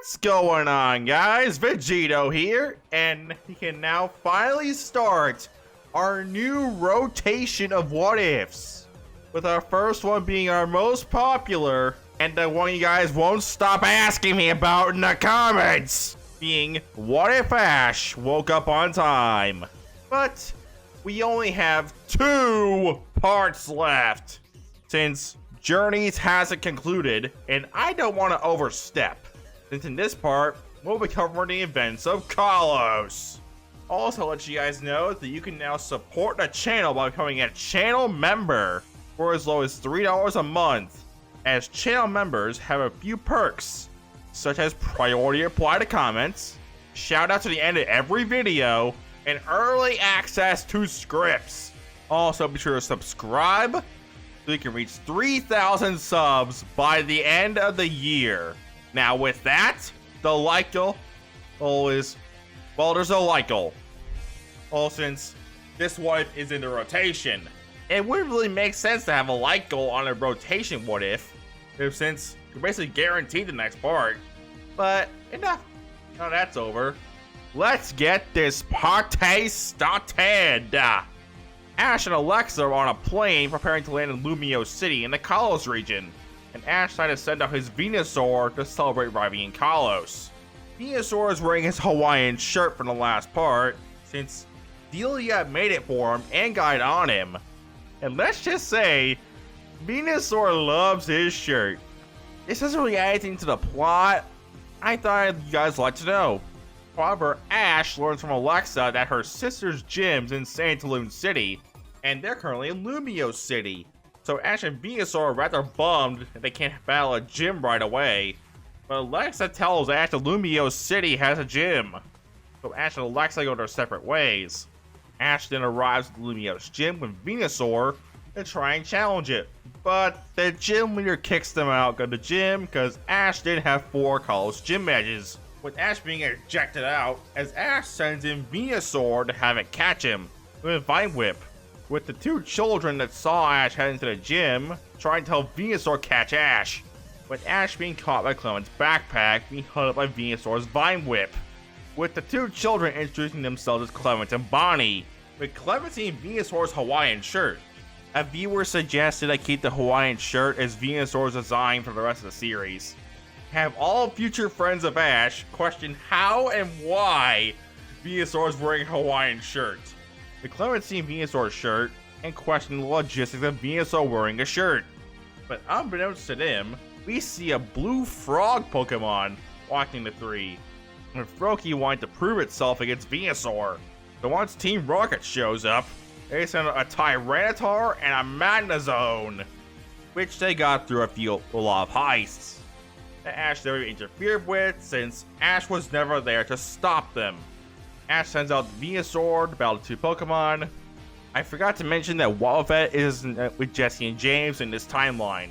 What's going on, guys? Vegito here, and we can now finally start our new rotation of what ifs, with our first one being our most popular and the one you guys won't stop asking me about in the comments, being what if Ash woke up on time. But we only have 2 parts left, since Journeys hasn't concluded, and I don't want to overstep, since in this part, we'll be covering the events of Kalos. Also, let you guys know that you can now support the channel by becoming a channel member for as low as $3 a month, as channel members have a few perks, such as priority reply to comments, shout out to the end of every video, and early access to scripts. Also, be sure to subscribe so you can reach 3,000 subs by the end of the year. Now with that, the like goal is, well, there's a like goal. Well, since this what if is in the rotation, it wouldn't really make sense to have a like goal on a rotation what if since you're basically guaranteed the next part. But enough, now that's over. Let's get this party started. Ash and Alexa are on a plane preparing to land in Lumio City in the Kalos region, and Ash decided to send out his Venusaur to celebrate arriving in Kalos. Venusaur is wearing his Hawaiian shirt from the last part, since Delia made it for him and got it on him. And let's just say, Venusaur loves his shirt. This doesn't really add anything to the plot. I thought you guys would like to know. However, Ash learns from Alexa that her sister's gym's in Santaloon City, and they're currently in Lumio City. So Ash and Venusaur are rather bummed that they can't battle a gym right away. But Alexa tells Ash that Lumio City has a gym. So Ash and Alexa go their separate ways. Ash then arrives at Lumio's gym with Venusaur to try and challenge it. But the gym leader kicks them out of the gym because Ash didn't have 4 Kalos gym badges, with Ash being ejected out as Ash sends in Venusaur to have it catch him with a Vine Whip, with the 2 children that saw Ash head into the gym trying to help Venusaur catch Ash, with Ash being caught by Clement's backpack being held up by Venusaur's Vine Whip, with the 2 children introducing themselves as Clement and Bonnie, with Clement seeing Venusaur's Hawaiian shirt. A viewer suggested I keep the Hawaiian shirt as Venusaur's design for the rest of the series. Have all future friends of Ash question how and why Venusaur is wearing a Hawaiian shirt. The Clement seen Venusaur's shirt and questioned the logistics of Venusaur wearing a shirt. But unbeknownst to them, we see a blue frog Pokemon walking the 3, with Froakie wanting to prove itself against Venusaur. So once Team Rocket shows up, they send a Tyranitar and a Magnezone, which they got through a lot of heists that Ash never interfered with, since Ash was never there to stop them. Ash sends out Venusaur to battle 2 Pokemon. I forgot to mention that Wildvet is with Jesse and James in this timeline.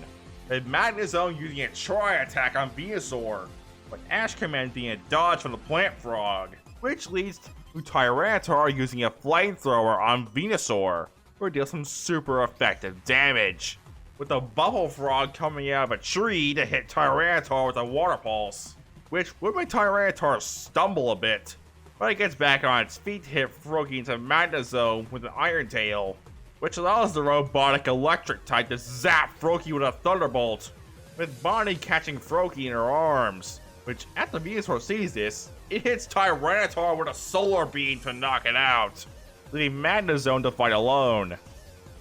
The Magnezone using a Tri-Attack on Venusaur, but Ash commanding a dodge from the Plant Frog, which leads to Tyranitar using a Flamethrower on Venusaur, where it deals some super effective damage, with a Bubble Frog coming out of a tree to hit Tyranitar with a Water Pulse, which would make Tyranitar stumble a bit, but it gets back on its feet to hit Froakie into Magnezone with an Iron Tail, which allows the robotic electric type to zap Froakie with a Thunderbolt, with Bonnie catching Froakie in her arms, which after Venusaur sees this, it hits Tyranitar with a Solar Beam to knock it out, leaving Magnezone to fight alone.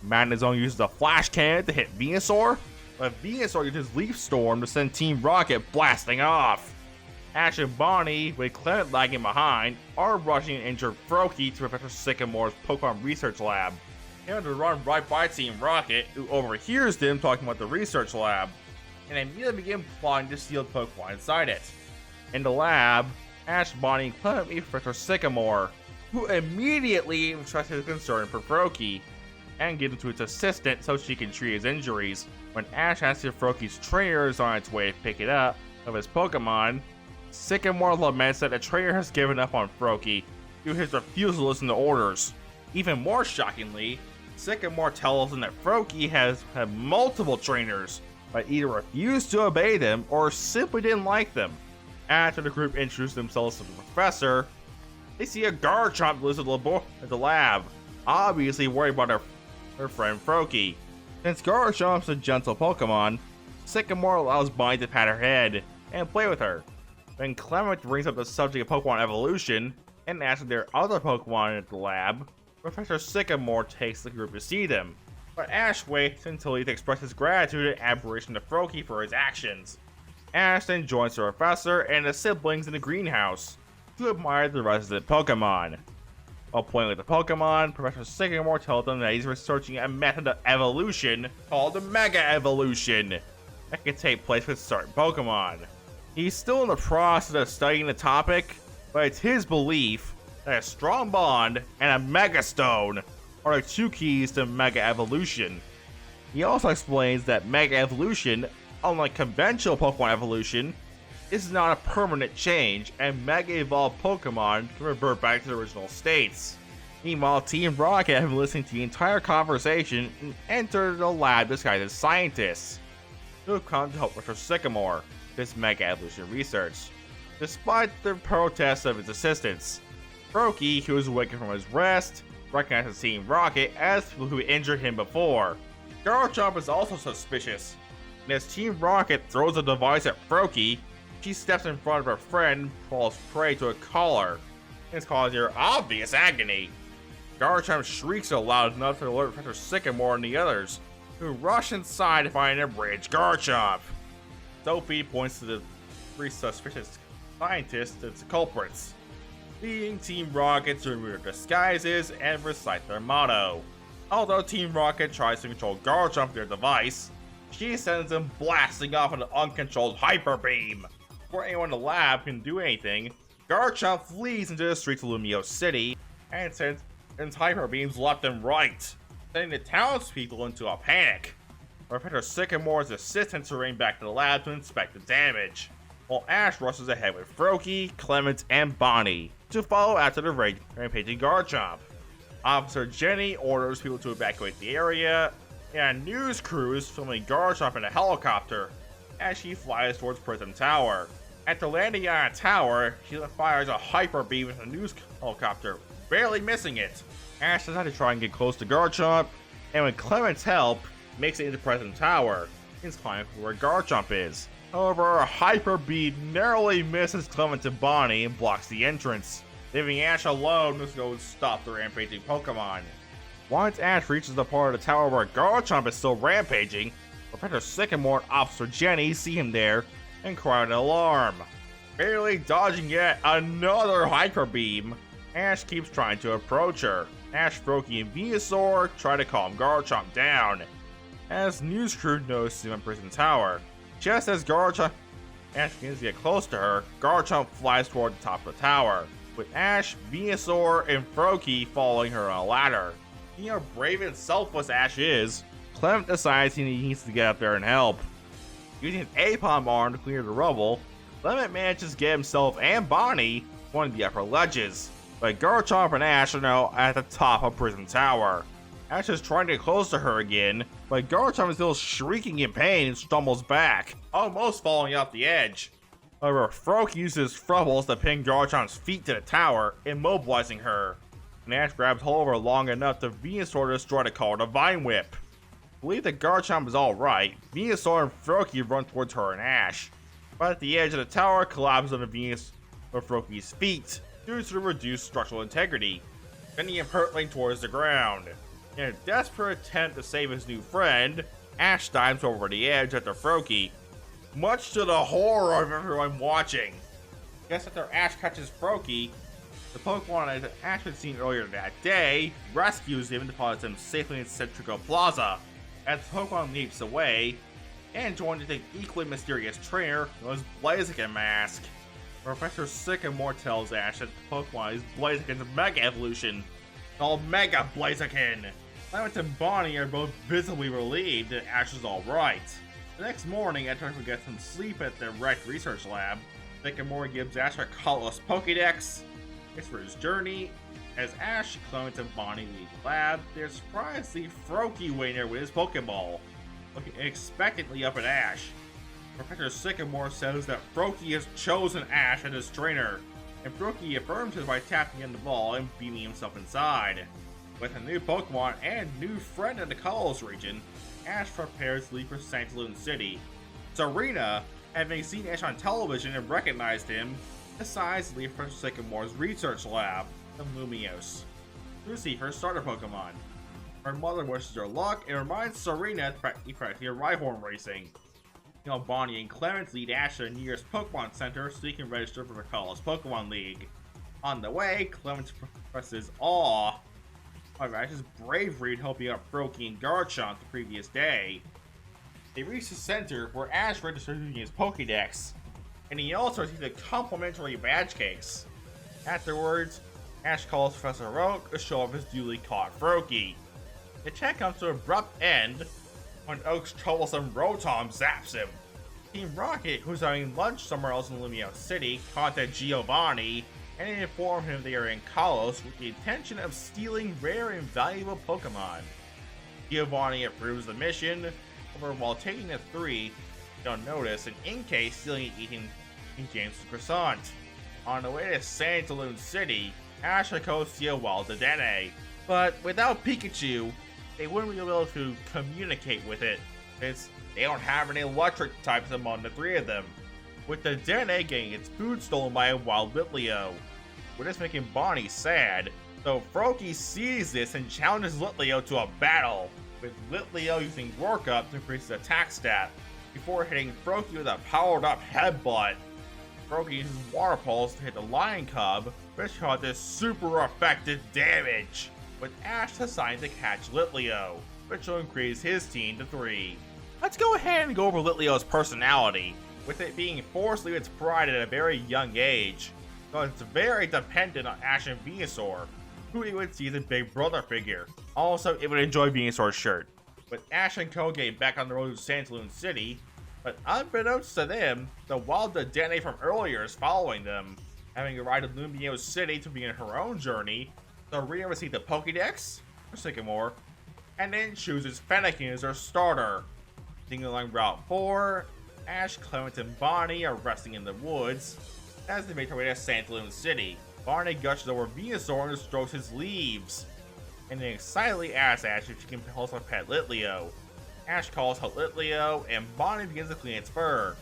Magnezone uses a Flash Cannon to hit Venusaur, but Venusaur uses Leaf Storm to send Team Rocket blasting off. Ash and Bonnie, with Clement lagging behind, are rushing an injured Froakie to Professor Sycamore's Pokemon Research Lab. They have to run right by Team Rocket, who overhears them talking about the research lab, and immediately begin plotting to steal the Pokemon inside it. In the lab, Ash, Bonnie, and Clement meet Professor Sycamore, who immediately expresses his concern for Froakie, and gives him to its assistant so she can treat his injuries. When Ash asks if Froakie's trainer is on its way to pick it up of his Pokemon, Sycamore laments that the trainer has given up on Froakie due to his refusal to listen to orders. Even more shockingly, Sycamore tells him that Froakie has had multiple trainers, but either refused to obey them or simply didn't like them. After the group introduces themselves to the professor, they see a Garchomp lives at the lab, obviously worried about her friend Froakie. Since Garchomp's a gentle Pokemon, Sycamore allows Bonnie to pat her head and play with her. When Clement brings up the subject of Pokemon evolution and asks if there are other Pokemon at the lab, Professor Sycamore takes the group to see them. But Ash waits until he expresses gratitude and admiration to Froakie for his actions. Ash then joins the professor and the siblings in the greenhouse to admire the resident Pokemon. While playing with the Pokemon, Professor Sycamore tells them that he's researching a method of evolution called the Mega Evolution that can take place with certain Pokemon. He's still in the process of studying the topic, but it's his belief that a strong bond and a Mega Stone are the two keys to Mega Evolution. He also explains that Mega Evolution, unlike conventional Pokemon evolution, is not a permanent change, and Mega Evolved Pokemon can revert back to their original states. Meanwhile, Team Rocket have been listening to the entire conversation and entered the lab disguised as scientists, who have come to help Professor Sycamore this Mega Evolution research. Despite the protests of his assistants, Froakie, who is awakened from his rest, recognizes Team Rocket as people who injured him before. Garchomp is also suspicious, and as Team Rocket throws a device at Froakie, she steps in front of her friend and falls prey to a collar, and is causing her obvious agony. Garchomp shrieks so loud enough to alert Professor Sycamore and the others, who rush inside to find an enraged Garchomp. Sophie points to the three suspicious scientists as the culprits, leading Team Rocket to remove their disguises and recite their motto. Although Team Rocket tries to control Garchomp with their device, she sends him blasting off in an uncontrolled Hyper Beam. Before anyone in the lab can do anything, Garchomp flees into the streets of Lumio City and sends Hyper Beams left and right, sending the townspeople into a panic. Professor Sycamore's assistants hurry back to the lab to inspect the damage, while Ash rushes ahead with Froakie, Clement, and Bonnie to follow after the rampaging Garchomp. Officer Jenny orders people to evacuate the area, and a news crew is filming Garchomp in a helicopter as she flies towards Prism Tower. After landing on a tower, she fires a Hyper Beam with a news helicopter, barely missing it. Ash decides to try and get close to Garchomp, and with Clement's help, makes it into Prism Tower, and finds where Garchomp is. However, a Hyper Beam narrowly misses Clement and Bonnie and blocks the entrance, leaving Ash alone to go stop the rampaging Pokemon. Once Ash reaches the part of the tower where Garchomp is still rampaging, Professor Sycamore and Officer Jenny see him there and cry an alarm. Barely dodging yet another Hyper Beam, Ash keeps trying to approach her. Ash, Froakie, and Venusaur try to calm Garchomp down, as news crew notices him in Prison Tower. Just as Ash begins to get close to her, Garchomp flies toward the top of the tower, with Ash, Venusaur, and Froakie following her on a ladder. Seeing how brave and selfless Ash is, Clement decides he needs to get up there and help. Using his Apom arm to clear the rubble, Clement manages to get himself and Bonnie one of the upper ledges, but Garchomp and Ash are now at the top of Prism Tower. Ash is trying to get close to her again, but Garchomp is still shrieking in pain and stumbles back, almost falling off the edge. However, Froakie uses Frubbles to pin Garchomp's feet to the tower, immobilizing her, and Ash grabs hold of her long enough to Venusaur to destroy the Call Divine Whip. Believe that Garchomp is alright, Venusaur and Froakie run towards her and Ash, but at the edge of the tower collapses under Froakie's feet due to the reduced structural integrity, sending him hurtling towards the ground. In a desperate attempt to save his new friend, Ash dives over the edge after Froakie, much to the horror of everyone watching. Just after Ash catches Froakie, the Pokemon that Ash had seen earlier that day rescues him and deposits him safely in Centrico Plaza. As the Pokemon leaps away, and joins the equally mysterious trainer known as Blaziken Mask. Professor Sycamore tells Ash that the Pokemon is Blaziken's Mega Evolution, called Mega Blaziken. Clement and Bonnie are both visibly relieved that Ash is alright. The next morning, after he gets some sleep at the wrecked research lab, Sycamore gives Ash a Kalos Pokédex. It's for his journey. As Ash, Clement, and Bonnie leave the lab, they're surprised to see Froakie waiting there with his Pokeball, looking expectantly up at Ash. Professor Sycamore says that Froakie has chosen Ash as his trainer, and Froakie affirms it by tapping in the ball and beaming himself inside. With a new Pokemon and new friend in the Kalos region, Ash prepares to leave for Santalune City. Serena, having seen Ash on television and recognized him, decides to leave Professor Sycamore's research lab, the Lumiose, to receive her starter Pokemon. Her mother wishes her luck and reminds Serena to practice Rhyhorn racing. Bonnie and Clement lead Ash to the nearest Pokemon Center so he can register for the Kalos Pokemon League. On the way, Clement expresses awe of Ash's bravery in helping out Froakie and Garchomp the previous day. They reach the center where Ash registers using his Pokédex, and he also receives a complimentary badge case. Afterwards, Ash calls Professor Oak to show off his duly caught Froakie. The chat comes to an abrupt end when Oak's troublesome Rotom zaps him. Team Rocket, who's having lunch somewhere else in Lumiose City, contact Giovanni and inform him they are in Kalos with the intention of stealing rare and valuable Pokemon. Giovanni approves the mission, however, while taking the three, they'll notice an Inkay stealing and eating James' croissant. On the way to Santalune City, Ash goes to see a wild Dedenne, but without Pikachu, they wouldn't be able to communicate with it, since they don't have any electric types among the three of them, with the Dedenne getting its food stolen by a wild Litleo. We're just making Bonnie sad, so Froakie sees this and challenges Litleo to a battle, with Litleo using Work Up to increase his attack stat, before hitting Froakie with a powered up headbutt. Froakie uses Water Pulse to hit the Lion Cub, which causes super effective damage, with Ash assigned to catch Litleo, which will increase his team to 3. Let's go ahead and go over Litleo's personality, with it being forced to leave its pride at a very young age, so it's very dependent on Ash and Venusaur, who it would see as a big brother figure. Also, it would enjoy Venusaur's shirt. With Ash and Koge back on the road to Santalune City, but unbeknownst to them, the wild Dedenne from earlier is following them. Having arrived at Lumiose City to begin her own journey, Serena receives the Pokédex for Sycamore, and then chooses Fennekin as her starter. Continuing along Route 4, Ash, Clement, and Bonnie are resting in the woods as they make their way to Santalune City. Bonnie gushes over Venusaur and strokes his leaves, and then excitedly asks Ash if she can also pet Litleo. Ash calls out Litleo, and Bonnie begins to clean its fur.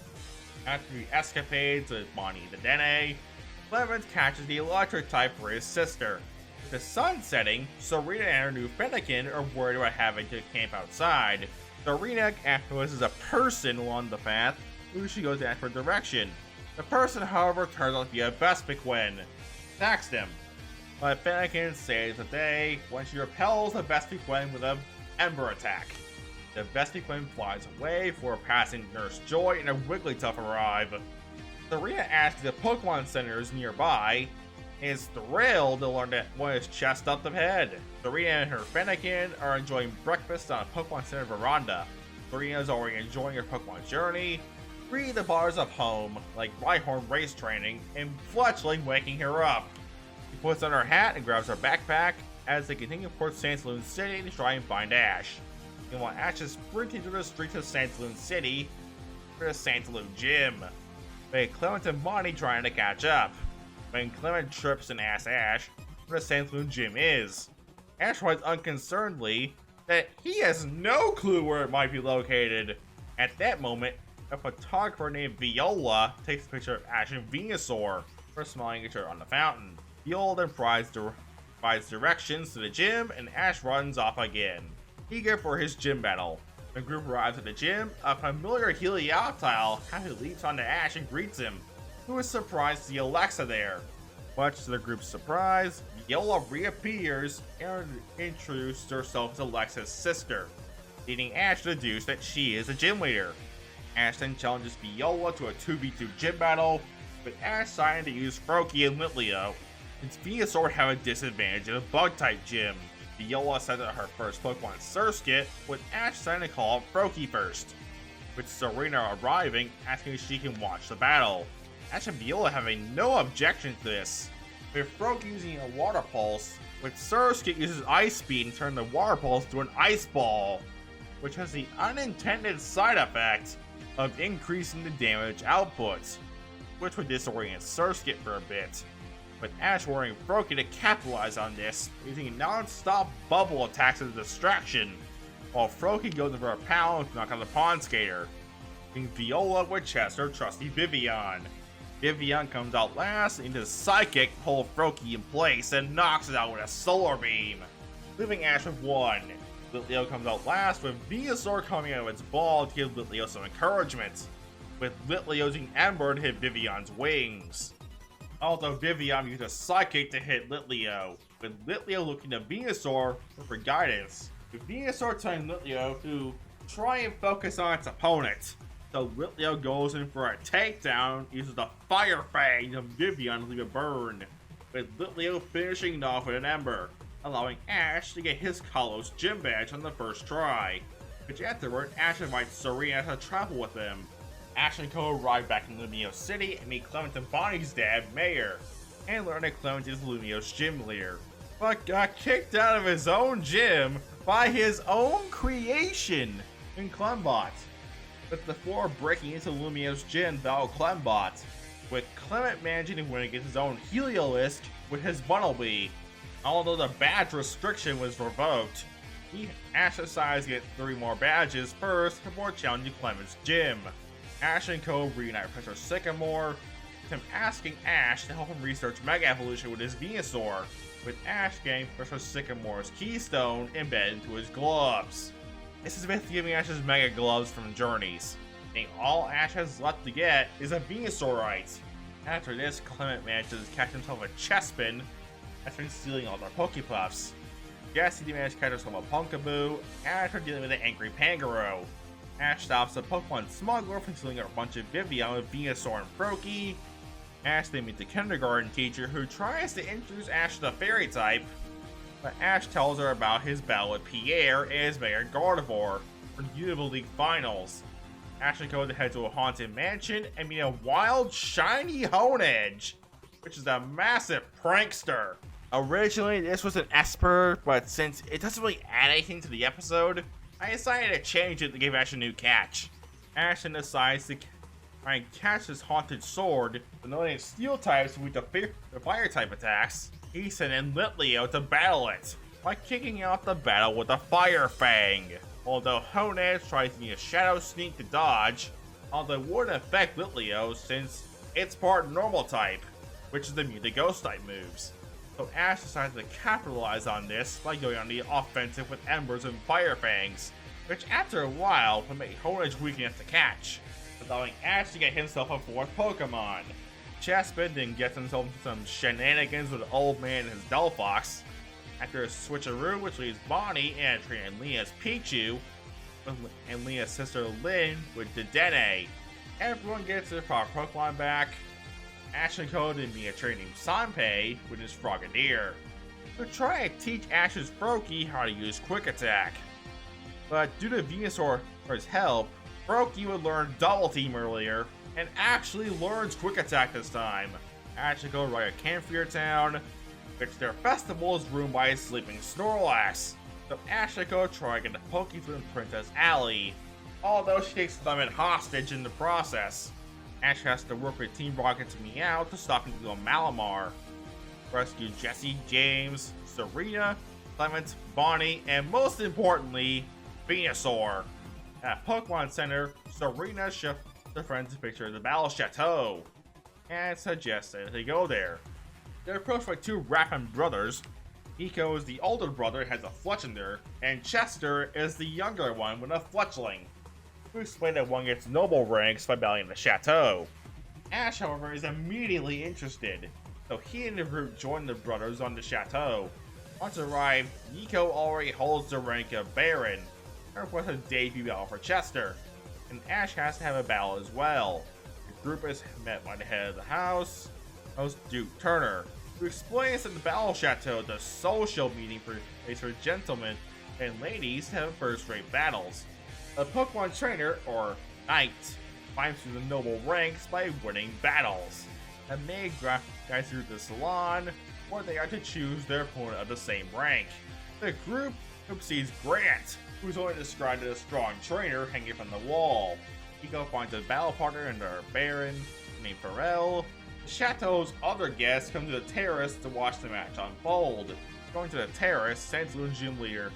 After the escapades with Bonnie the Dedenne, Clement catches the electric type for his sister. With the sun setting, Serena and her new Fennekin are worried about having to camp outside. Serena notices a person along the path, who she goes to ask for direction. The person, however, turns out to be a Vespiquen. Attacks them, but Fennekin saves the day when she repels the Vespiquen with an Ember attack. The Vespiquen flies away before passing Nurse Joy and a Wigglytuff arrive. Serena asks if the Pokemon Center is nearby, and is thrilled to learn that one is just up ahead. Serena and her Fennekin are enjoying breakfast on a Pokemon Center veranda. Serena is already enjoying her Pokemon journey, free the bars of home, like Rhyhorn race training, and Fletchling waking her up. She puts on her hat and grabs her backpack as they continue towards Santalune City to try and find Ash. And while Ash is sprinting through the streets of Santalune City for the Santalune Gym, with Clement and Bonnie trying to catch up. When Clement trips and asks Ash where the Santalune Gym is, Ash writes unconcernedly that he has no clue where it might be located. At that moment, a photographer named Viola takes a picture of Ash and Venusaur for smiling at each other on the fountain. Viola then provides directions to the gym, and Ash runs off again, eager for his gym battle. The group arrives at the gym. A familiar Helioptile happily leaps onto Ash and greets him, who is surprised to see Alexa there. Much to the group's surprise, Viola reappears and introduces herself as Alexa's sister, leading Ash to deduce that she is the gym leader. Ash then challenges Viola to a 2v2 gym battle, with Ash deciding to use Froakie and Litleo, since Venusaur would have a disadvantage in a Bug-type gym. Viola sends out her first Pokemon Surskit, with Ash deciding to call up Froakie first, with Serena arriving, asking if she can watch the battle. Ash and Viola having no objection to this, with Froakie using a Water Pulse, with Surskit uses Ice Speed and turns the Water Pulse to an Ice Ball, which has the unintended side effect of increasing the damage output, which would disorient Surskit for a bit, with Ash warning Froakie to capitalize on this, using non-stop bubble attacks as a distraction, while Froakie goes in for a pound to knock out the Pond Skater, leaving Viola with Chester trusty Vivian. Vivian comes out last into Psychic to hold Froakie in place and knocks it out with a Solar Beam, leaving Ash with 1. Litleo comes out last with Venusaur coming out of its ball to give Litleo some encouragement, with Litleo using Ember to hit Vivian's wings. Although Vivian used a Psychic to hit Litleo, with Litleo looking to Venusaur for guidance, with Venusaur telling Litleo to try and focus on its opponent. So Litleo goes in for a takedown, uses the Fire Fang of Vivian to leave a burn, with Litleo finishing it off with an Ember, allowing Ash to get his Kalos gym badge on the first try, which afterward Ash invites Serena to travel with him. Ash and Co arrive back in Lumio City and meet Clement and Bonnie's dad, Mayor, and learn that Clement is Lumio's gym leader, but got kicked out of his own gym by his own creation in Clembot, with the four breaking into Lumio's gym battle Clembot, with Clement managing to win against his own Heliolisk with his Bunnelby. Although the badge restriction was revoked, Ash decides to get 3 more badges first before challenging Clement's gym. Ash and Co reunite Professor Sycamore, with him asking Ash to help him research Mega Evolution with his Venusaur, with Ash getting Professor Sycamore's Keystone embedded into his gloves. This is basically giving Ash his Mega Gloves from Journeys, and all Ash has left to get is a Venusaurite. After this, Clement manages to catch himself a Chespin after stealing all their Pokepuffs. Jessie managed to catch herself a Punkaboo after dealing with an angry Pangoro. Ash stops a Pokemon smuggler from stealing a bunch of Vivian with Venusaur and Froakie. Ash then meets the kindergarten teacher who tries to introduce Ash to the fairy type, but Ash tells her about his battle with Pierre and his Mayor Gardevoir for the Unova League Finals. Ash and Co head to a haunted mansion and meet a wild, shiny Honedge, which is a massive prankster. Originally, this was an Esper, but since it doesn't really add anything to the episode, I decided to change it to give Ash a new catch. Ash then decides to try and catch his haunted sword, but knowing its steel types with the fire type attacks, he sent in Litleo to battle it, by kicking out the battle with a Fire Fang. Although Honedge tries to use a Shadow Sneak to dodge, although it wouldn't affect Litleo since it's part normal type, which is immune to ghost type moves. So Ash decides to capitalize on this by going on the offensive with Embers and Fire Fangs, which after a while would make Honedge weak enough to catch, allowing Ash to get himself a 4th Pokemon. Chespin then gets himself into some shenanigans with Old Man and his Delphox, after a switcheroo which leaves Bonnie entering and Leah's Pichu, and Leah's sister Lynn with Dedenne. Everyone gets their proper Pokemon back. Ash and Co then meet a trainer named Sanpei with his Frogadier, to try and teach Ash's Froakie how to use Quick Attack. But due to Venusaur's help, Froakie would learn Double Team earlier, and actually learns Quick Attack this time. Ash and Co ride a Camphor Town, which their festival is ruined by a sleeping Snorlax. So Ash and Co try to get the Pokeflame Princess Allie, although she takes Clement hostage in the process. Ash has to work with Team Rocket's Meow to stop him to a Malamar, rescue Jessie, James, Serena, Clement, Bonnie, and most importantly, Venusaur. At Pokemon Center, Serena shows her friends a picture of the Battle Chateau, and suggests that they go there. They're approached by 2 Rappin brothers. Nico is the older brother and has a Fletchinder, and Chester is the younger one with a Fletchling, who explain that one gets noble ranks by battling the chateau. Ash, however, is immediately interested, so he and the group join the brothers on the chateau. Once arrived, Nico already holds the rank of Baron, and requests a debut battle for Chester, and Ash has to have a battle as well. The group is met by the head of the house, host Duke Turner, who explains that the Battle Chateau is a social meeting place for gentlemen and ladies to have first-rate battles. A Pokemon trainer, or knight, climbs through the noble ranks by winning battles. A maid guides through the salon, where they are to choose their opponent of the same rank. The group sees Grant, who's only described as a strong trainer hanging from the wall. Nico finds a battle partner in their Baron named Pharrell. The chateau's other guests come to the terrace to watch the match unfold. Going to the terrace, Sansalun's gym leader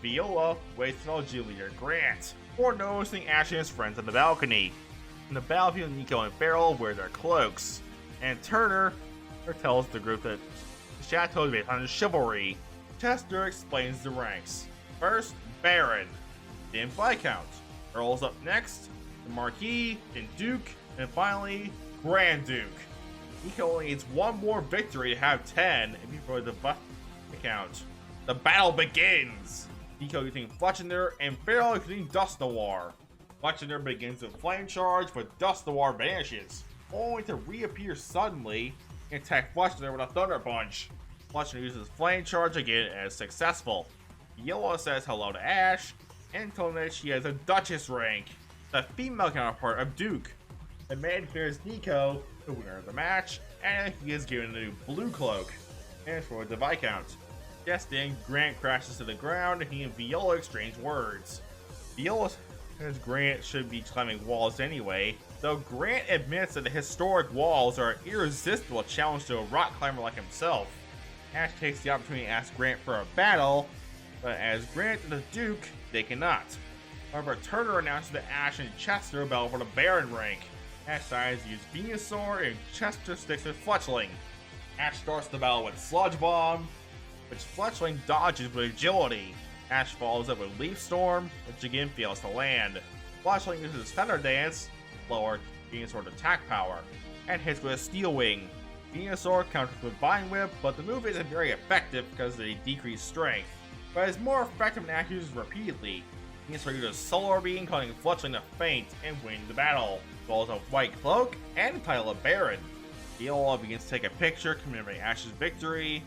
Viola waits to tell gym leader Grant before noticing Ash and his friends on the balcony. In the battlefield, Nico and Farrell wear their cloaks, and Turner tells the group that the chateau is based on chivalry. Chester explains the ranks. First, Baron, then Viscount. Earl's up next, the Marquis, then Duke, and finally, Grand Duke. Nico only needs one more victory to have 10 before the Viscount. The battle begins! Nico using Fletchender and Farrell using Dust Noir. Fletchender begins with Flame Charge, but Dust Noir vanishes, only to reappear suddenly and attack Fletchender with a Thunder Punch. Fletchender uses Flame Charge again and is successful. Viola says hello to Ash and tells him that she has a Duchess rank, the female counterpart of Duke. The man declares Nico the winner of the match, and he is given a new blue cloak. And for the Viscount. Just then, Grant crashes to the ground and he and Viola exchange words. Viola says Grant should be climbing walls anyway, though Grant admits that the historic walls are an irresistible challenge to a rock climber like himself. Ash takes the opportunity to ask Grant for a battle, but as Grant and the Duke, they cannot. However, Turner announces that Ash and Chester battle for the Baron rank. Ash decides to use Venusaur and Chester sticks with Fletchling. Ash starts the battle with Sludge Bomb, which Fletchling dodges with agility. Ash follows up with Leaf Storm, which again fails to land. Fletchling uses Thunder Dance, lower Venusaur's attack power, and hits with a Steel Wing. Venusaur counters with Vine Whip, but the move isn't very effective because of the decreased strength, but is more effective when Ash uses repeatedly. Venusaur uses Solar Beam, causing Fletchling to faint and win the battle, as well as a White Cloak and the title of Baron. Viola begins to take a picture commemorating Ash's victory,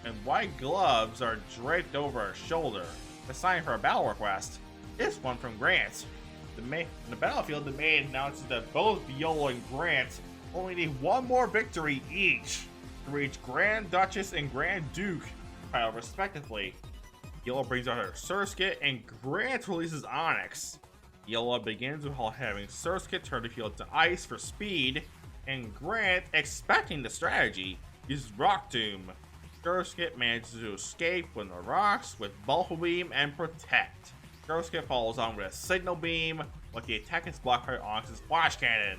and white gloves are draped over her shoulder, a sign for a battle request. This one from Grant. In the battlefield, the maid announces that both Viola and Grant only need one more victory each to reach Grand Duchess and Grand Duke title respectively. Viola brings out her Surskit and Grant releases Onyx. Viola begins with having Surskit turn the field to ice for speed, and Grant, expecting the strategy, uses Rock Tomb. Surskit manages to escape from the rocks with Bulk Beam and Protect. Surskit follows on with a Signal Beam, but the attack is blocked by Onyx's Flash Cannon.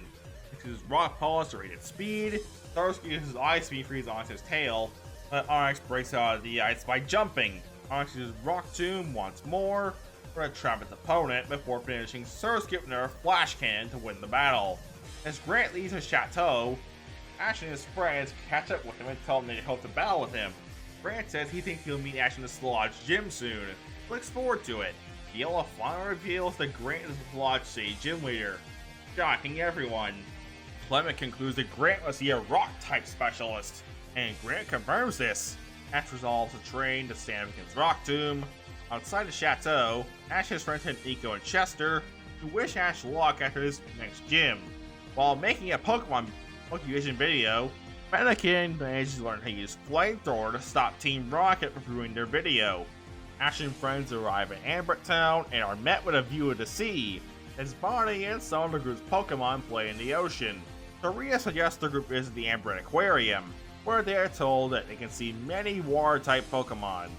It uses Rock Polish to rated speed. Surskit uses Ice Beam to freeze Onyx's tail, but Onyx breaks out of the ice by jumping. Onyx uses Rock Tomb once more for a trap its opponent before finishing Surskit with her Flash Cannon to win the battle. As Grant leaves his chateau, Ash and his friends catch up with him and tell him they hope to battle with him. Grant says he thinks he'll meet Ash in the Sludge gym soon. Looks forward to it. Viola finally reveals that Grant is the Sludge City gym leader, shocking everyone. Clement concludes that Grant must be a rock-type specialist, and Grant confirms this. Ash resolves to train to stand up against Rock Tomb. Outside the chateau, Ash and his friends hit Nico and Chester, who wish Ash luck after his next gym. While making a Pokemon Pokevision video, Fennekin manages to learn how to use Flamethrower to stop Team Rocket from ruining their video. Ash and friends arrive at Ambert Town and are met with a view of the sea, as Bonnie and some of the group's Pokemon play in the ocean. Taria suggests the group visit the Ambert Aquarium, where they are told that they can see many water-type Pokemon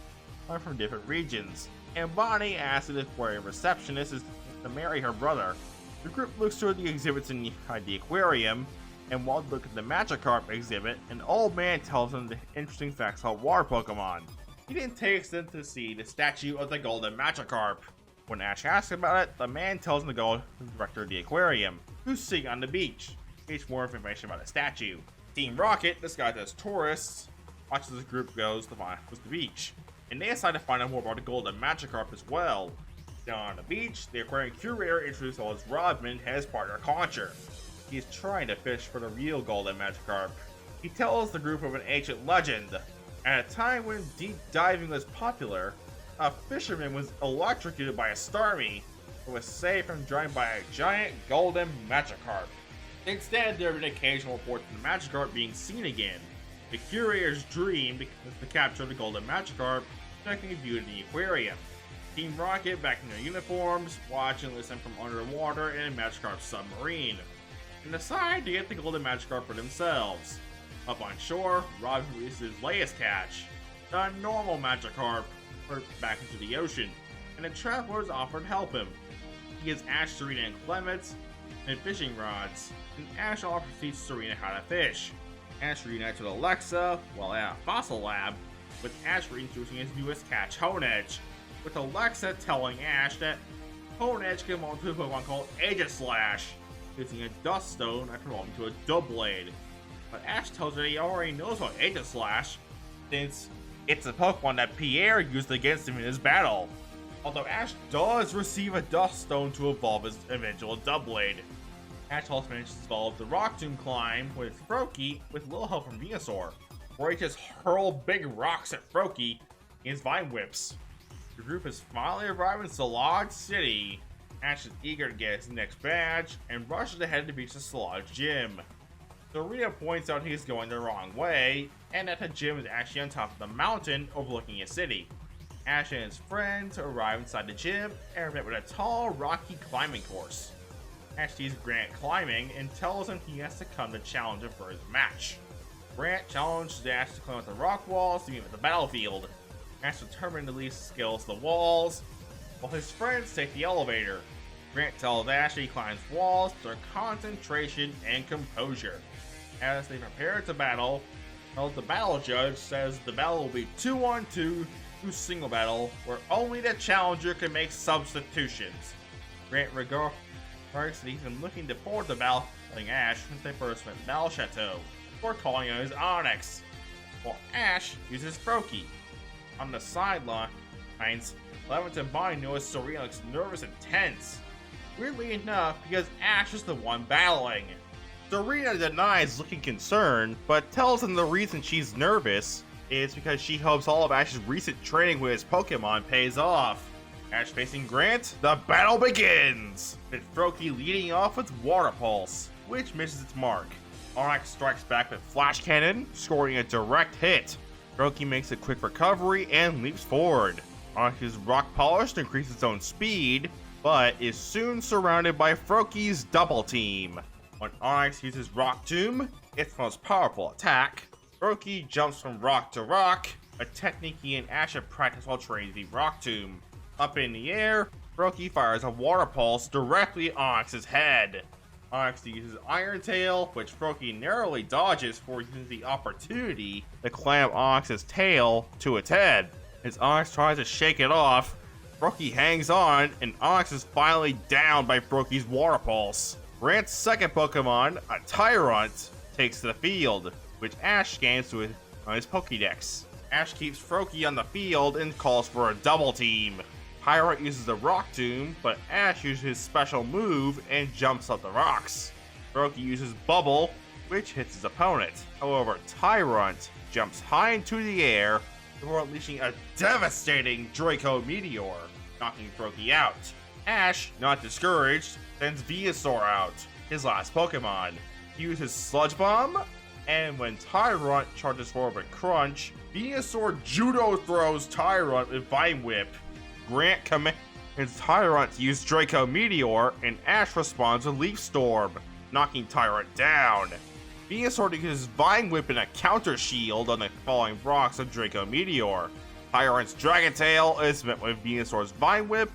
from different regions, and Bonnie asks if the aquarium receptionist is to marry her brother. The group looks through the exhibits inside the aquarium, and while looking at the Magikarp exhibit, an old man tells them the interesting facts about water Pokemon. He then takes them to see the statue of the Golden Magikarp. When Ash asks about it, the man tells him to go to the director of the aquarium, who's sitting on the beach. He gets more information about the statue. Team Rocket, disguised as tourists, watches the group goes to the beach, and they decide to find out more about the Golden Magikarp as well. Down on the beach, the aquarium curator introduces all his Rodman and his partner Concher. He is trying to fish for the real Golden Magikarp. He tells the group of an ancient legend. At a time when deep diving was popular, a fisherman was electrocuted by a Starmie, but was saved from drowning by a giant Golden Magikarp. Instead, there have been occasional reports of the Magikarp being seen again. The curator's dream is to capture the Golden Magikarp, taking a view of the aquarium. Team Rocket back in their uniforms, watch and listen from underwater in a Magikarp submarine, and decide to get the golden Magikarp for themselves. Up on shore, Rob releases Leia's catch, the normal Magikarp, back into the ocean, and the travelers offer to help him. He gives Ash, Serena, and Clements and fishing rods, and Ash offers to teach Serena how to fish. Ash reunites with Alexa while at a fossil lab, with Ash reintroducing his newest catch, Honedge, with Alexa telling Ash that Honedge can evolve into a Pokemon called Aegislash, using a Dust Stone after evolving into a Doublade. But Ash tells her he already knows about Aegislash, since it's a Pokemon that Pierre used against him in his battle. Although Ash does receive a Dust Stone to evolve his eventual Doublade. Ash also manages to evolve the Rock Tomb climb with Froakie with little help from Venusaur, where he just hurled big rocks at Froakie in his Vine Whips. The group has finally arrived in Salage City. Ash is eager to get his next badge and rushes ahead to reach the Salage gym. Serena points out he's going the wrong way and that the gym is actually on top of the mountain overlooking a city. Ash and his friends arrive inside the gym and are met with a tall, rocky climbing course. Ash sees Grant climbing and tells him he has to come to challenge him for his match. Grant challenges Ash to climb up the rock walls to meet him at the battlefield. Ash determinedly scales the walls, while his friends take the elevator. Grant tells Ash he climbs walls through concentration and composure. As they prepare to battle, the battle judge says the battle will be 2-on-2 through single battle, where only the challenger can make substitutions. Grant regards that he's been looking forward to battling Ash since they first met in Battle Chateau, before calling him his Onyx, while Ash uses Froakie. On the sidelines, Clements and Bonnie notice Serena looks nervous and tense. Weirdly enough, because Ash is the one battling. Serena denies looking concerned, but tells him the reason she's nervous is because she hopes all of Ash's recent training with his Pokemon pays off. Ash facing Grant, the battle begins! With Froakie leading off with Water Pulse, which misses its mark. Onyx strikes back with Flash Cannon, scoring a direct hit. Froakie makes a quick recovery and leaps forward. Onyx's Rock Polish increases its own speed, but is soon surrounded by Froakie's double team. When Onyx uses Rock Tomb, its most powerful attack, Froakie jumps from rock to rock, a technique he and Ash have practiced while training the Rock Tomb. Up in the air, Froakie fires a Water Pulse directly at Onyx's head. Onyx uses Iron Tail, which Froakie narrowly dodges for using the opportunity to clamp Onyx's tail to its head. As Onyx tries to shake it off, Froakie hangs on, and Onyx is finally down by Froakie's Water Pulse. Grant's second Pokemon, a Tyrant, takes the field, which Ash scans on his Pokédex. Ash keeps Froakie on the field and calls for a double team. Tyrant uses the Rock Tomb, but Ash uses his special move and jumps up the rocks. Froakie uses Bubble, which hits his opponent. However, Tyrant jumps high into the air before unleashing a devastating Draco Meteor, knocking Froakie out. Ash, not discouraged, sends Venusaur out, his last Pokemon. He uses Sludge Bomb, and when Tyrant charges forward with Crunch, Venusaur Judo throws Tyrant with Vine Whip. Grant commands Tyrant to use Draco Meteor, and Ash responds with Leaf Storm, knocking Tyrant down. Venusaur uses Vine Whip in a counter shield on the falling rocks of Draco Meteor. Tyrant's Dragon Tail is met with Venusaur's Vine Whip,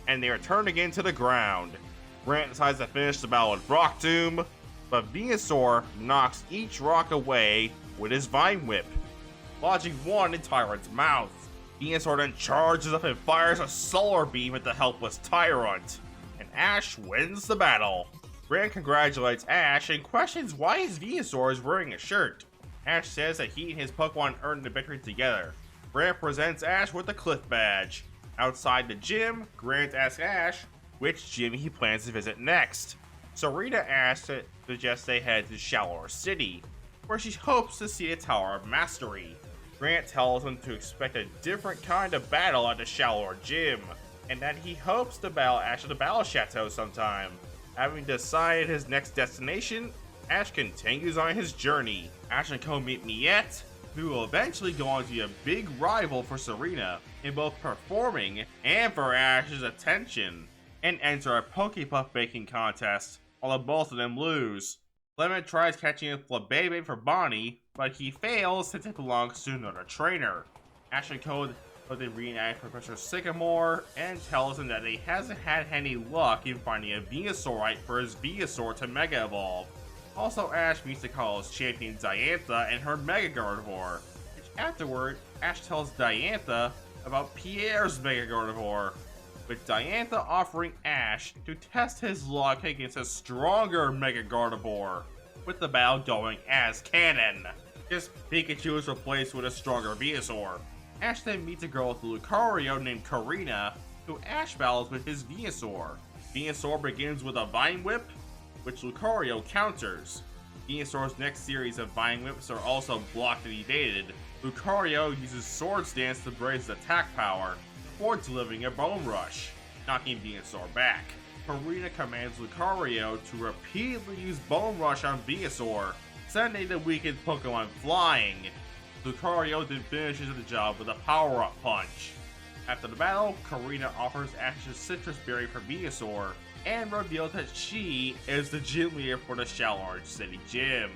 and they return again to the ground. Grant decides to finish the battle with Rock Tomb, but Venusaur knocks each rock away with his Vine Whip, lodging one in Tyrant's mouth. Venusaur then charges up and fires a Solar Beam at the helpless Tyrant, and Ash wins the battle. Grant congratulates Ash and questions why his Venusaur is wearing a shirt. Ash says that he and his Pokemon earned the victory together. Grant presents Ash with the Cliff Badge. Outside the gym, Grant asks Ash which gym he plans to visit next. Serena suggests they head to Shallower City, where she hopes to see the Tower of Mastery. Grant tells him to expect a different kind of battle at the Shallower Gym, and that he hopes to battle Ash at the Battle Chateau sometime. Having decided his next destination, Ash continues on his journey. Ash and Co meet Miette, who will eventually go on to be a big rival for Serena in both performing and for Ash's attention, and enter a Pokepuff baking contest, although both of them lose. Lemon tries catching a Flabébé for Bonnie, but he fails since it belongs to another trainer. Ash and Code they reenact Professor Sycamore and tells him that he hasn't had any luck in finding a Venusaurite for his Venusaur to Mega Evolve. Also, Ash meets the Kalos champion Diantha and her Mega Gardevoir, which afterward, Ash tells Diantha about Pierre's Mega Gardevoir, with Diantha offering Ash to test his luck against a stronger Mega Gardevoir, with the battle going as canon. Just Pikachu is replaced with a stronger Venusaur. Ash then meets a girl with Lucario named Karina, who Ash battles with his Venusaur. Venusaur begins with a Vine Whip, which Lucario counters. Venusaur's next series of Vine Whips are also blocked and evaded. Lucario uses Swords Dance to raise his attack power, before delivering a Bone Rush, knocking Venusaur back. Karina commands Lucario to repeatedly use Bone Rush on Venusaur, sending the weakened Pokemon flying. Lucario then finishes the job with a power-up punch. After the battle, Karina offers Ash's Citrus Berry for Venusaur, and reveals that she is the gym leader for the Shallard City Gym.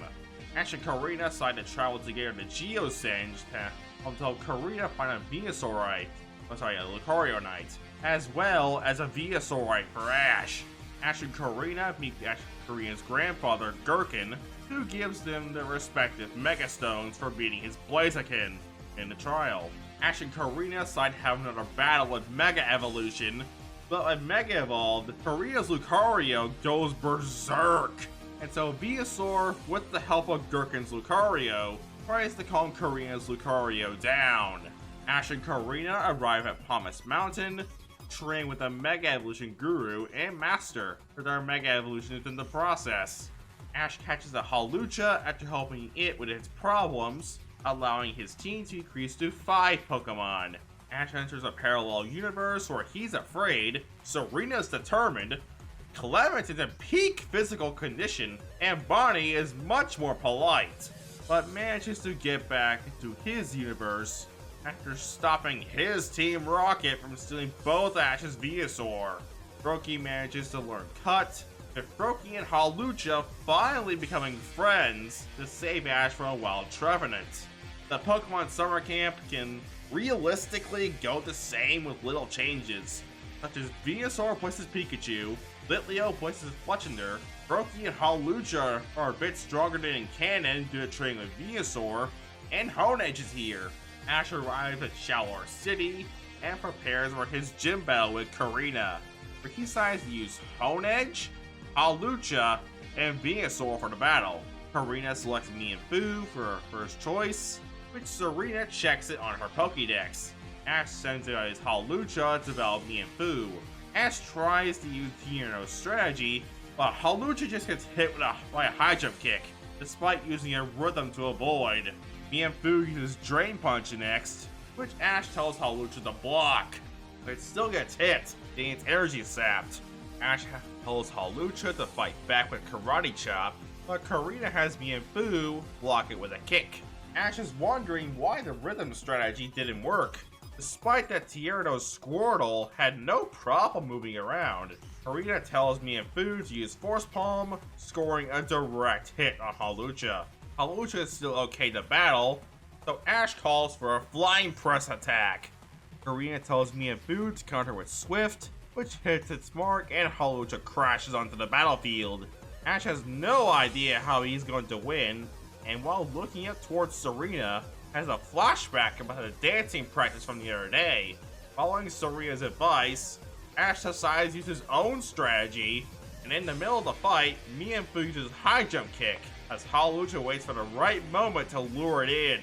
Ash and Karina decide to travel together to Geosenge until Karina finds a Venusaurite, a Lucarionite, as well as a Venusaurite for Ash. Ash and Karina meet Karina's grandfather, Gherkin, who gives them their respective Mega Stones for beating his Blaziken in the trial. Ash and Karina decide to have another battle with Mega Evolution, but when Mega Evolved, Karina's Lucario goes berserk, and so Venusaur, with the help of Gherkin's Lucario, tries to calm Karina's Lucario down. Ash and Karina arrive at Promise Mountain, train with a Mega Evolution Guru and Master for their Mega Evolutions in the process. Ash catches a Hawlucha after helping it with its problems, allowing his team to increase to 5 Pokemon. Ash enters a parallel universe where he's afraid, Serena's determined, Clement is in peak physical condition, and Bonnie is much more polite, but manages to get back to his universe after stopping his Team Rocket from stealing both Ash's Venusaur. Froakie manages to learn Cut, with Froakie and Hawlucha finally becoming friends to save Ash from a wild Trevenant. The Pokemon Summer Camp can realistically go the same with little changes, such as Venusaur replaces Pikachu, Litleo replaces Fletchinder, Froakie and Hawlucha are a bit stronger than in canon due to training with Venusaur, and Honedge is here. Ash arrives at Shallor City and prepares for his gym battle with Karina, where he decides to use Honedge, Hawlucha, and Venusaur for the battle. Karina selects Mienfoo for her first choice, which Serena checks it on her Pokédex. Ash sends out his Hawlucha to battle Mienfoo. Ash tries to use Tierno's strategy, but Hawlucha just gets hit by a high jump kick, despite using a rhythm to avoid. Mienfoo uses Drain Punch next, which Ash tells Hawlucha to block, but it still gets hit, getting its energy sapped. Ash tells Hawlucha to fight back with Karate Chop, but Karina has Mienfoo block it with a kick. Ash is wondering why the rhythm strategy didn't work, despite that Tierno's Squirtle had no problem moving around. Karina tells Mienfoo to use Force Palm, scoring a direct hit on Hawlucha. Hawlucha is still okay to battle, so Ash calls for a Flying Press attack. Karina tells Mienfoo to counter with Swift, which hits its mark and Hawlucha crashes onto the battlefield. Ash has no idea how he's going to win, and while looking up towards Serena, has a flashback about the dancing practice from the other day. Following Serena's advice, Ash decides to use his own strategy, and in the middle of the fight, Mienfoo uses High Jump Kick, as Hawlucha waits for the right moment to lure it in.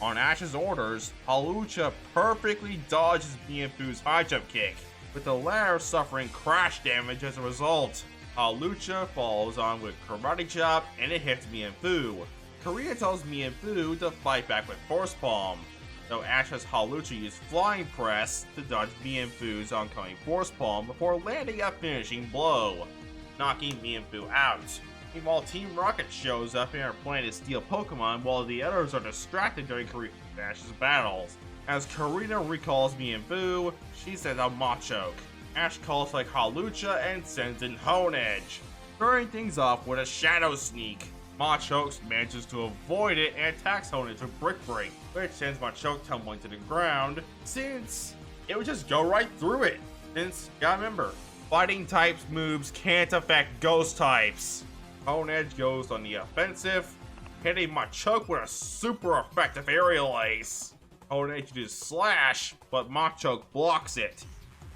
On Ash's orders, Hawlucha perfectly dodges Mienfoo's High Jump Kick, with the latter suffering crash damage as a result. Hawlucha follows on with Karate Chop, and it hits Mienfoo. Karina tells Mienfoo to fight back with Force Palm, though Ash has Hawlucha use Flying Press to dodge Mienfoo's oncoming Force Palm before landing a finishing blow, knocking Mienfoo out. Meanwhile, Team Rocket shows up and are planning to steal Pokemon while the others are distracted during Karina and Ash's battles. As Karina recalls me and Boo, she sends out Machoke. Ash calls like Hawlucha and sends in Honedge. Starting things off with a Shadow Sneak. Machoke manages to avoid it and attacks Honedge with Brick Break, which sends Machoke tumbling to the ground, since it would just go right through it. Since, gotta remember, fighting types moves can't affect ghost types. Honedge goes on the offensive, hitting Machoke with a super effective aerial ace. Honedge uses Slash, but Machoke blocks it.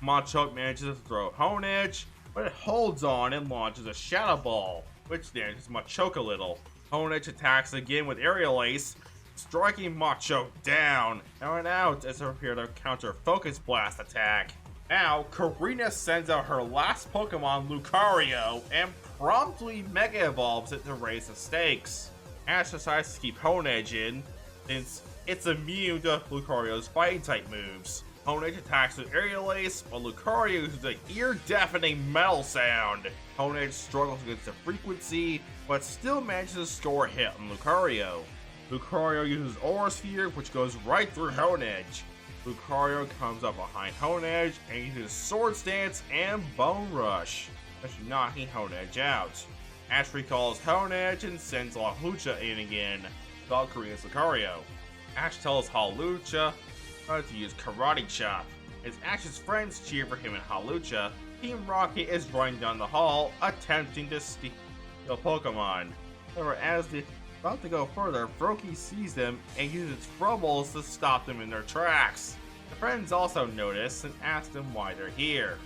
Machoke manages to throw Honedge, but it holds on and launches a Shadow Ball, which damages Machoke a little. Honedge attacks again with aerial ace, striking Machoke down, and went out as they prepare to counter Focus Blast attack. Now, Karina sends out her last Pokemon, Lucario, and promptly Mega Evolves it to raise the stakes. Ash decides to keep Honedge in, since it's immune to Lucario's fighting type moves. Honedge attacks with Aerial Ace, while Lucario uses an ear-deafening metal sound. Honedge struggles against the frequency, but still manages to score a hit on Lucario. Lucario uses Aura Sphere, which goes right through Honedge. Lucario comes up behind Honedge and uses Sword Stance and Bone Rush, knocking Honedge out. Ash recalls Honedge and sends Hawlucha in again, without Karina's Lucario. Ash tells Hawlucha to use Karate Chop. As Ash's friends cheer for him and Hawlucha, Team Rocket is running down the hall, attempting to steal Pokemon. However, as they're about to go further, Froakie sees them and uses Frubbles to stop them in their tracks. The friends also notice and ask them why they're here.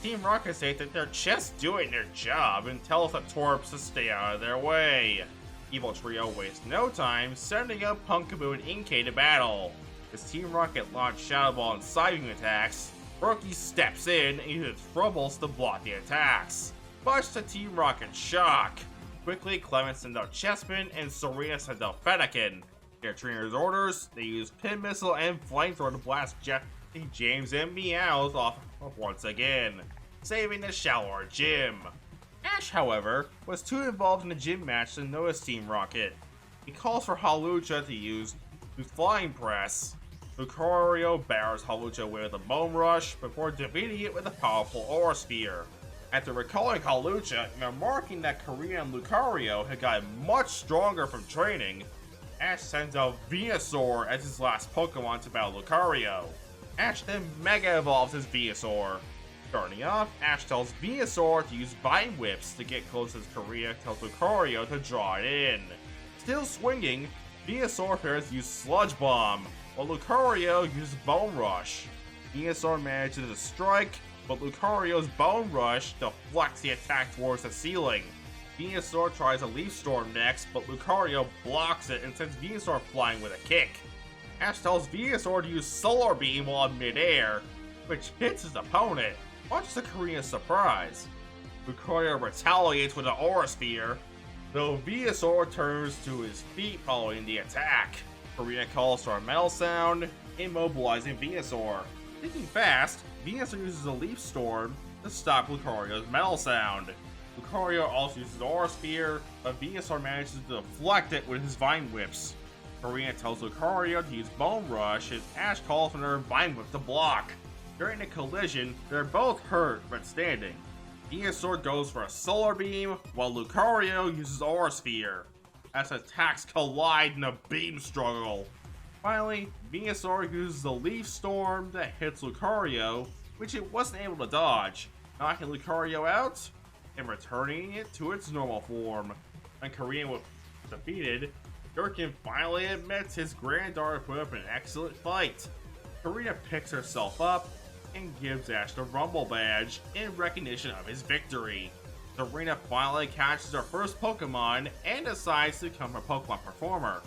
Team Rocket say that they're just doing their job and tells the Torps to stay out of their way. Evil Trio wastes no time, sending up Pumpkaboo and Inkay to battle. As Team Rocket launch Shadow Ball and Psybeam attacks, Froakie steps in and uses Frubbles to block the attacks, much to Team Rocket's shock. Quickly, Clement sends out Chessman and Serena sends out Fennekin. Their trainer's orders, they use Pin Missile and Flamethrower to blast James and Meowth off once again, saving the shallower gym. Ash, however, was too involved in the gym match to notice Team Rocket. He calls for Hawlucha to use Flying Press. Lucario barrels Hawlucha away with a Bone Rush before defeating it with a powerful Aura Sphere. After recalling Hawlucha and remarking that Karina and Lucario had gotten much stronger from training, Ash sends out Venusaur as his last Pokemon to battle Lucario. Ash then Mega Evolves his Venusaur. Starting off, Ash tells Venusaur to use Vine Whips to get close as Karina tells Lucario to draw it in. Still swinging, Venusaur prepares to use Sludge Bomb, while Lucario uses Bone Rush. Venusaur manages to strike, but Lucario's Bone Rush deflects the attack towards the ceiling. Venusaur tries a Leaf Storm next, but Lucario blocks it and sends Venusaur flying with a kick. Ash tells Venusaur to use Solar Beam while in midair, which hits his opponent, much to Karina's surprise. Lucario retaliates with an Aura Sphere, though Venusaur turns to his feet following the attack. Karina calls for a Metal Sound, immobilizing Venusaur. Thinking fast, Venusaur uses a Leaf Storm to stop Lucario's Metal Sound. Lucario also uses Aura Sphere, but Venusaur manages to deflect it with his Vine Whips. Karina tells Lucario to use Bone Rush as Ash calls for another Vine Whip to block. During the collision, they're both hurt but standing. Venusaur goes for a Solar Beam, while Lucario uses Aura Sphere, as attacks collide in a beam struggle. Finally, Venusaur uses a Leaf Storm that hits Lucario, which it wasn't able to dodge, knocking Lucario out and returning it to its normal form. When Karina was defeated, Durkin finally admits his granddaughter put up an excellent fight. Karina picks herself up and gives Ash the Rumble Badge in recognition of his victory. Serena finally catches her first Pokemon and decides to become a Pokemon performer.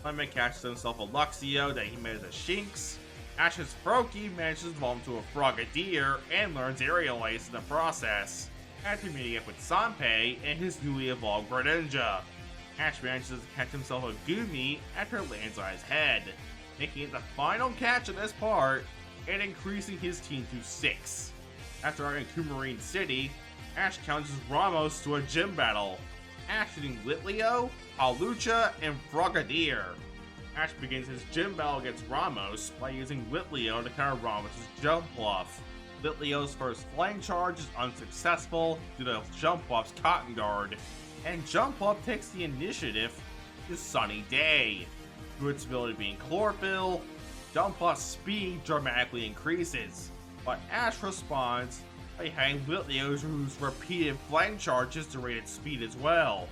Lemon catches himself a Luxio that he made as a Shinx. Ash's Froakie manages to evolve into a Frogadier and learns Aerial Ace in the process, after meeting up with Sanpei and his newly evolved Greninja. Ash manages to catch himself a Goomy after it lands on his head, making it the final catch of this part and increasing his team to 6. After arriving in Coumarine City, Ash challenges Ramos to a gym battle. Ash using Litleo, Hawlucha, and Frogadier. Ash begins his gym battle against Ramos by using Litleo to counter Ramos' Jump Bluff. Litleo's first flank charge is unsuccessful due to Jump Bluff's Cotton Guard, and Jump Bluff takes the initiative to Sunny Day. Through its ability being Chlorophyll, Jump Bluff's speed dramatically increases, but Ash responds by having Litleo use repeated flank charges to raise its speed as well.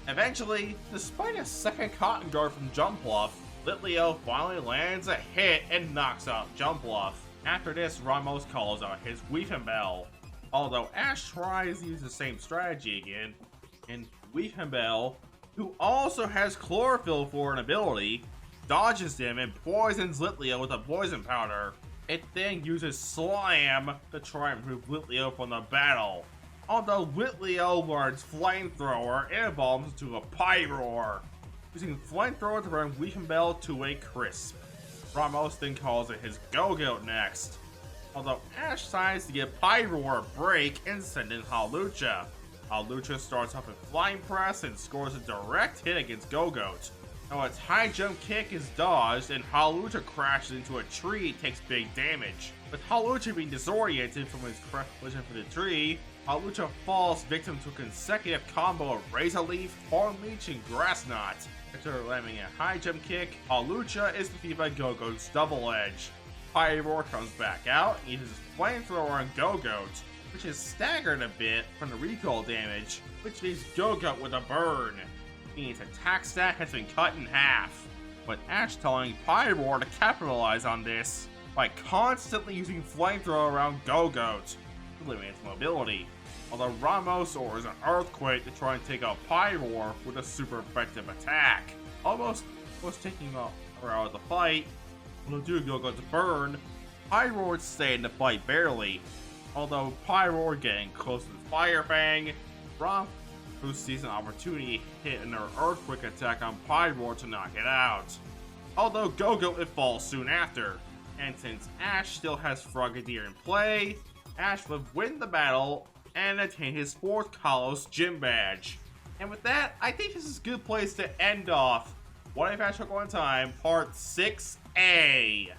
Eventually, despite a second Cotton Guard from Jump Bluff, Litleo finally lands a hit and knocks out Jump Bluff. After this, Ramos calls out his Weepinbell. Although Ash tries to use the same strategy again, and Weepinbell, who also has Chlorophyll for an ability, dodges him and poisons Litleo with a poison powder. It then uses Slam to try and remove Litleo from the battle. Although Litleo learns Flamethrower and evolves into a Pyroar, using Flamethrower to bring Weepinbell to a crisp. Ramos then calls it his Go-Goat next, although Ash decides to give Pyroar a break and send in Hawlucha. Hawlucha starts off with Flying Press and scores a direct hit against Go-Goat. Now its high jump kick is dodged and Hawlucha crashes into a tree and takes big damage. With Hawlucha being disoriented from his collision for the tree, Hawlucha falls victim to a consecutive combo of Razor Leaf, Horn Leech, and Grass Knot. After landing a high jump kick, Hawlucha is defeated by Go-Goat's Double Edge. Pyroar comes back out and uses Flamethrower on Go-Goat, which is staggered a bit from the recoil damage, which leaves Go-Goat with a burn. Its attack stat has been cut in half, with Ash telling Pyroar to capitalize on this by constantly using Flamethrower around Go-Goat to limit its mobility. Although Ramos orders an Earthquake to try and take out Pyroar with a super effective attack, almost taking her out of the fight. When due to Go-Goat's burn, Pyroar would stay in the fight barely. Although Pyroar getting close to the Fire Fang, Rom who sees an opportunity hit another Earthquake attack on Pyroar to knock it out. Although Go-Goat would fall soon after, and since Ash still has Frogadier in play, Ash would win the battle and attain his 4th Kalos Gym Badge. And with that, I think this is a good place to end off What If Ash Took One Time, Part 6A.